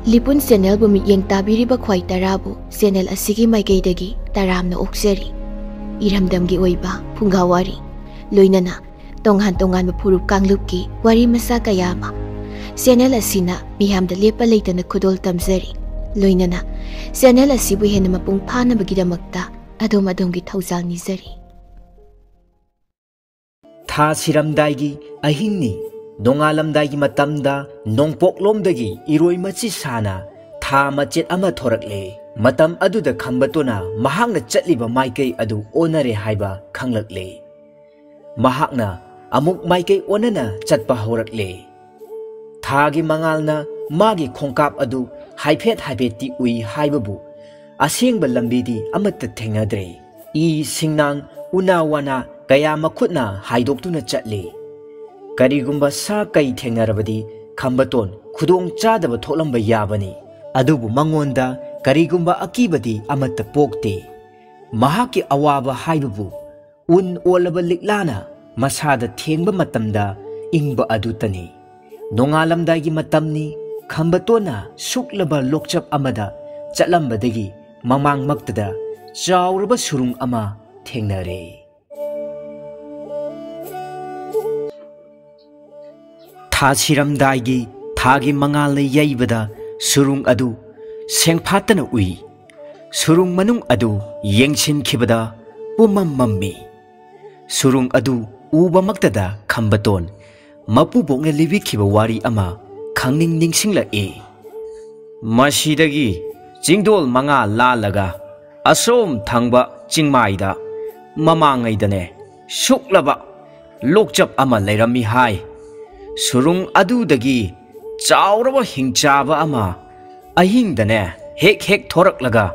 Lipun channel bu mityeng tabiriba khwai tarabu channel asigi maikeidagi taramna okseri iramdamgi oiba phungawari loinana tonghan furup kanglupki wari masa kayama channel asina miyamda lepa leitana khudol tamzari loinana channel asibu hena mapung phana bagidamakta adom-adomgi thaujal nizari tha siramdaigi ahingni nongalamdaigi matamda nongpoklomdagi iroi machi sana tha machet ama thorakle matam aduda khambatona mahakna chatliba maikai adu onare haiba khanglakle mahakna amuk maikai onana chatpa horakle thagi mangalna magi khongkap adu haiphet ti ui haibabu asengba lambidi amatta thengadre I singnang unawana kaya makhutna haidoktuna chatle karigumba sa kai thengarabadi khambaton khudong chadaba tholamba yabani adubu mangonda karigumba akibadi amatta pokte mahaki awaba haibabu un olaba liklana masada thengba matamda ingba adutani nongalamdagi matamni khambatona suklaba lokchap amada chatlambadagi mamang maktada chauraba surung ama thengnare tha siramdaigi thagi mangalna yaibada surung adu sengphatana ui surung manung adu yengsin khibada pumam mammi surung adu uba maktada khambaton mapu bokna libi khiba wari ama khangning ningsingla e masidagi jingdol manga lalaga asom thangba chingmaida mamangaidane suklaba lokchap ama leirami hai surung adudagi chauraba hingchaba ama ahingdane hek thoraklaga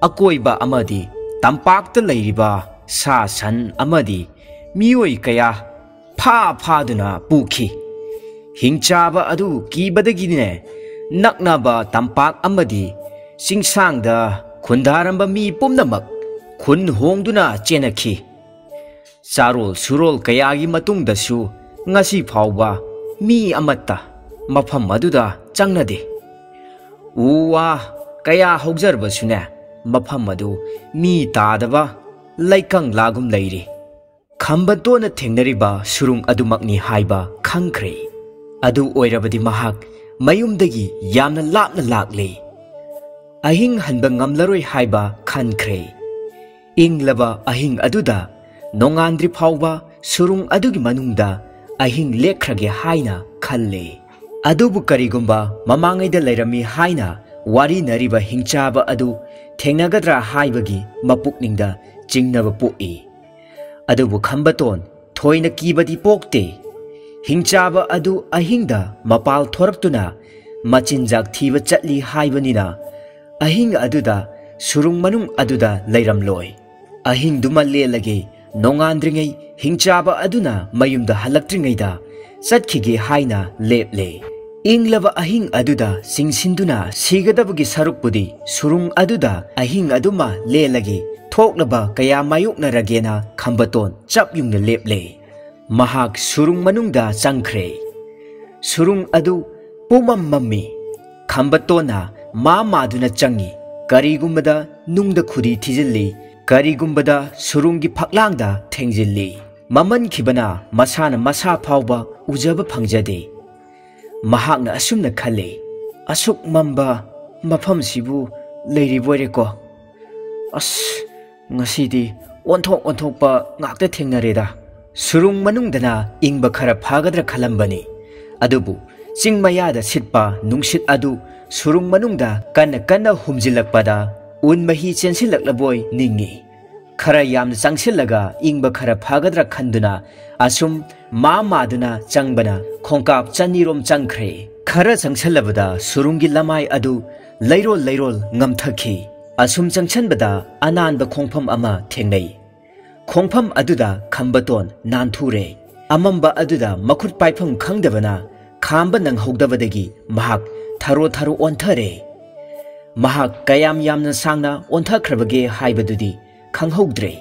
akoiba amadi tampakta leiriba sa san amadi mioi kaya phaduna pukhi hingchaba adu kibadagine naknaba tampak amadi singsangda khundaramba mi pumnamak khun hongduna chenakhi charol surol kayagi matungdasu ngasi phawba mi amatta mafam aduda changnade uwa kaya hogjarba sune mafam adu mi tadaba laikang lagum leiri khambatona thengnariba surung adumakni haiba khangkhre adu oirabadi mahak mayumdagi yamna lapna lakle ahing hanba ngamlaroi haiba khankhre inglaba ahing aduda nongandri phawba surung adugi manungda ahing lekhrage haina khalle adubu karigumba mamangaida leirami haina wari nariba hingchaba adu thengnagadra haibagi mapukningda jingnaba poi adubu khambaton thoina kibadi pokte hingchaba adu ahingda mapal thoraktuna machinjak thiba chatli haibanina ahing aduda surung manung aduda leiramloi ahing duma lelage nongandringai hingchaba aduna mayumda halaktringaida satkhige haina leple inglaba ahing aduda singsinduna sigadabagi sarukpudi surung aduda ahing aduma lelage thoklaba kaya mayukna ragena khambaton chapyungna leple mahak surung manungda changkhre surung adu pumam mammi khambatona maduna changi karigumbada nungda khudi thijilli karigumbada surungi phaklangda thengjilli maman khibana masana masa phawba ujaba phangjade mahakna asumna khalle asuk mamba mafam sibu leiri boire ko as ngasidi onthok pa ngakta thengnareda surung manungdana ingba khara phagadra khalambani adubu chingmayada sitpa nungsit adu surung manungda kanna humjilakpada un mahi chensilaklaboi ningi khara yamna changsilaga ingba khara phagadra khanduna asum maduna changbana khongkap chanirom changkhre khara changsalabada surungi lamai adu leirol ngamthakhi asum changchanbada ananba khongpham ama thengnei khongpham aduda khambaton nanthure amamba aduda makhut paifam khangdabana khamba nanghogdabadagi mahak tharo onthare mahak kayam yamna sangna onthakhrabage haibadudi khanghogdre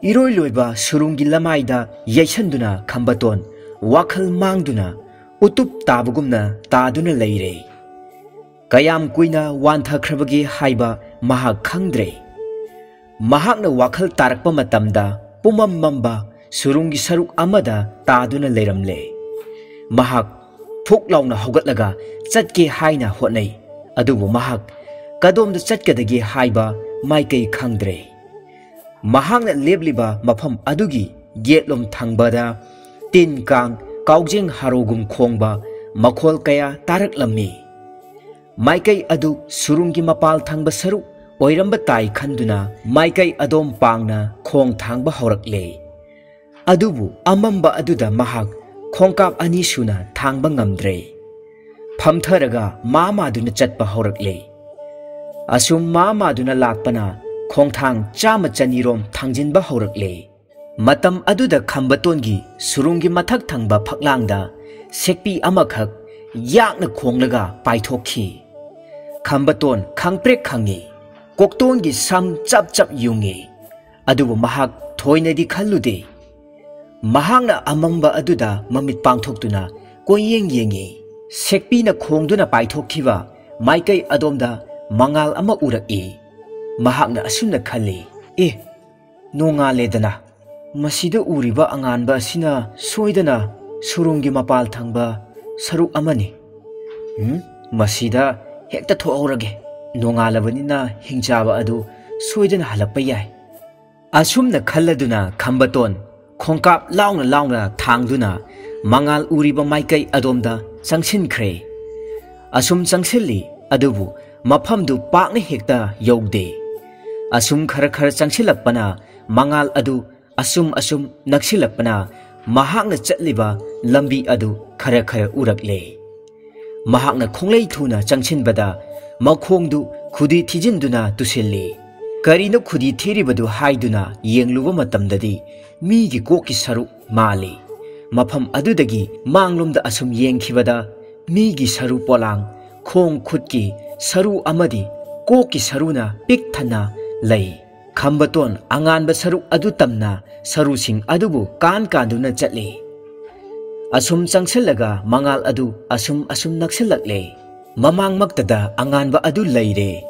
iroi loiba surungi lamaida yaisanduna khambaton wakhal mangduna utup tabugumna taduna leire kayam kuina wanthakhrabagi haiba mahak khangdre mahakna wakhal tarakpa matamda pumam mamba surungi saruk amada taduna leiramle mahak phuk launa hogatlaga chatke haina hotnai adubu mahak kadomda chatkadagi haiba maikai khangdre mahakna lebliba mafam adugi getlom thangbada tin kang kaujeng harogum khongba makhol kaya taraklammi maikai adu surungi mapal thangba saru oiramba tai khanduna maikai adom pangna khong thangba horakle adubu amamba aduda mahak khongkap ani suna thangba ngamdre phamtharaga mama duna chatpa horakle asum mama duna lakpana khongthang chama chanirom thangjinba horakle matam aduda khambatongi surungi mathak thangba phaklangda sekpi amakhak yakna khonglaga paithokhi khambaton khangprek khangi koktongi sam chap chap yungi adubu mahak thoinadi khallude mahakna amamba aduda mamit pangthoktuna koyeng yengi sekpi na khongduna paithokhiba maikai adomda mangal ama uraki mahakna asuna khalli nongaledana masida uriba anganba asina soidana surungi mapal thangba saruk amani masida hekta thoorage nongalabanina hingchaba adu soidana halakpa yai asumna khalladuna khambaton khongkap launa thangduna mangal uriba maikai adomda changsinkhre asum changsilli adubu mafamdu pakna hekta yogde asum khara changsilakpana mangal adu asum naksilakpana mahakna chatliba lambi adu khara urakle mahakna khonglei thuna changsinbada makhongdu khudi thijinduna tusilli karino khudi thiribadu haiduna yengluba matamdadi migi koki saru mali mafam adudagi manglomda asum yengkhibada migi saru polang khong khutki saru amadi koki saruna pikthana lei khambaton anganba saru adu tamna saru sing adubu kanduna chatli asum changsilaga mangal adu asum naksilakle mamang maktada anganba adu leire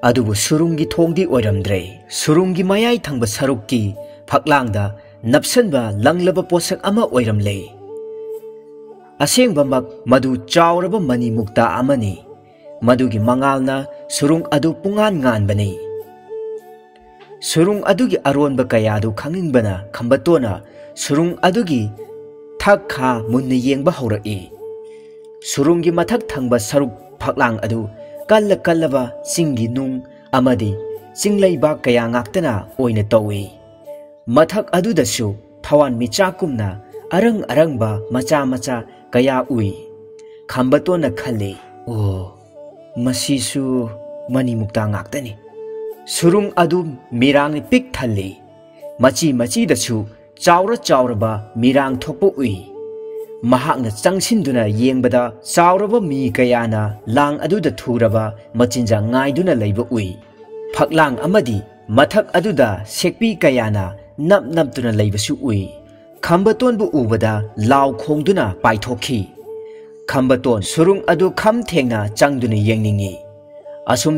adubu surungi thongdi oiramdre surungi mayai thangba sarukki phaklangda napsanba langlaba posak ama oiramle asengba mak madu chawraba mani mukta amani madugi mangalna surung adu pungan nganbani surung adugi aronba kayadu khangingbana khambatona surung adugi thakha munna yengba haurai surungi mathak thangba saruk phaklang adu kallaba singi nung amadi singlaiba kaya ngaktana oina tawi mathak adudasu thawan michakumna arangba macha kaya ui khambatona khalli masisu mani mukta ngaktani surung adu mirang pik thalli machi dasu chawraba mirang thokpo ui mahakna changsinduna yengbada chawraba mi kayana lang aduda thuraba machinja ngaiduna leiba ui phaklang amadi mathak aduda sekpi kayana naptuna leibasu ui khambatonbu ubada law khongduna paithokhi khambaton surung adu kham thengna changduna yengningi asum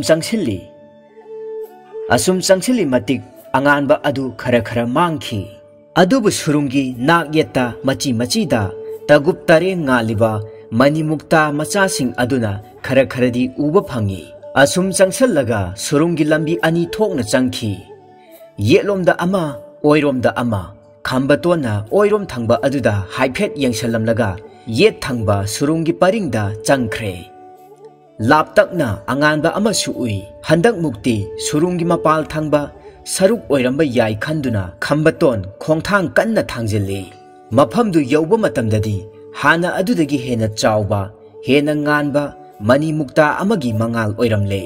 changsilli matik anganba adu khara mangkhi adubu surungi nak yetta machi da tagup tare ngaliba mani mukta machasing aduna khara di uba phangi asum changsallaga surungi lambi ani thokna changkhi yelomda ama oiromda ama khambatona oirom thangba aduda haiphet yengsalamlaga yet thangba surungi paringda changkhre laptakna anganba ama suui handak mukti surungi mapal thangba saruk oiramba yai khanduna khambaton khongthang kanna thangjilli mafamdu yauba matamdadi hana adudagi hena chawba hena nganba mani mukta amagi mangal oiramle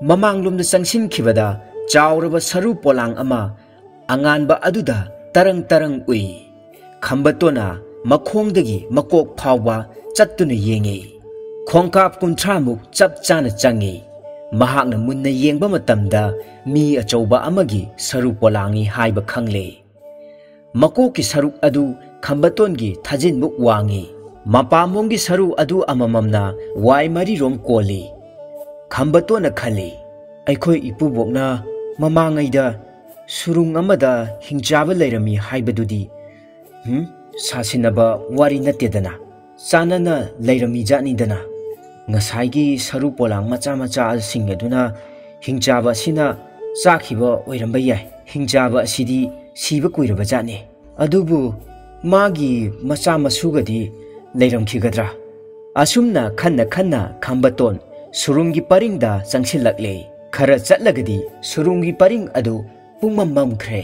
mamanglomda changsinkhibada chawraba saru polang ama anganba aduda tarang ui khambatona makhongdagi makok phawba chattuna yengi khongkap kumthramuk chap chana changi mahakna munna yengba matamda mi achauba amagi saru polangi haiba khangle makoki saruk adu khambatongi thajinmuk wangi mapamonggi saru adu amamamna wai mari rom koli ꯈꯝꯕꯇꯣꯟꯅ ꯈꯜꯂꯤ ꯑꯩꯈꯣꯏ ꯏꯄꯨꯕꯣꯛꯅ ꯃꯃꯥꯡꯉꯩꯗ ꯁꯨꯔꯨꯡ ꯑꯃꯗ ꯍꯤꯡꯆꯥꯕ ꯂꯩꯔꯝꯃꯤ ꯍꯥꯏꯕꯗꯨꯗꯤ ꯁꯥꯁꯤꯟꯅꯕ ꯋꯥꯔꯤ ꯅꯠꯇꯦꯗꯅ ꯆꯥꯟꯅꯅ ꯂꯩꯔꯝꯃꯤ ꯖꯥꯠꯅꯤꯗꯅ ꯉꯁꯥꯏꯒꯤ ꯁꯔꯨ ꯄꯣꯂꯥꯡ ꯃꯆꯥ ꯃꯆꯥꯁꯤꯡ ꯑꯗꯨꯅ ꯍꯤꯡꯆꯥꯕ ꯑꯁꯤꯅ ꯆꯥꯈꯤꯕ ꯑꯣꯏꯔꯝꯕ ꯌꯥꯏ ꯍꯤꯡꯆꯥꯕ ꯑꯁꯤꯗꯤ ꯁꯤꯕ ꯀꯨꯏꯔꯕ ꯖꯥꯠꯅꯤ ꯑꯗꯨꯕꯨ ꯃꯥꯒꯤ ꯃꯆꯥ ꯃꯁꯨꯒꯗꯤ ꯂꯩꯔꯝꯈꯤꯒꯗ꯭ꯔꯥ ꯑꯁꯨꯝꯅ ꯈꯟꯅ ꯈꯟꯅ ꯈꯝꯕꯇꯣꯟ ꯁꯨꯔꯨꯡꯒꯤ ꯄꯔꯤꯡꯗ ꯆꯪꯁꯤꯜꯂꯛꯂꯦ ꯈꯔ ꯆꯠꯂꯒꯗꯤ ꯁꯨꯔꯨꯡꯒꯤ ꯄꯔꯤꯡ ꯑꯗꯨ ꯄꯨꯡꯃꯝ ꯃꯝꯈ꯭ꯔꯦ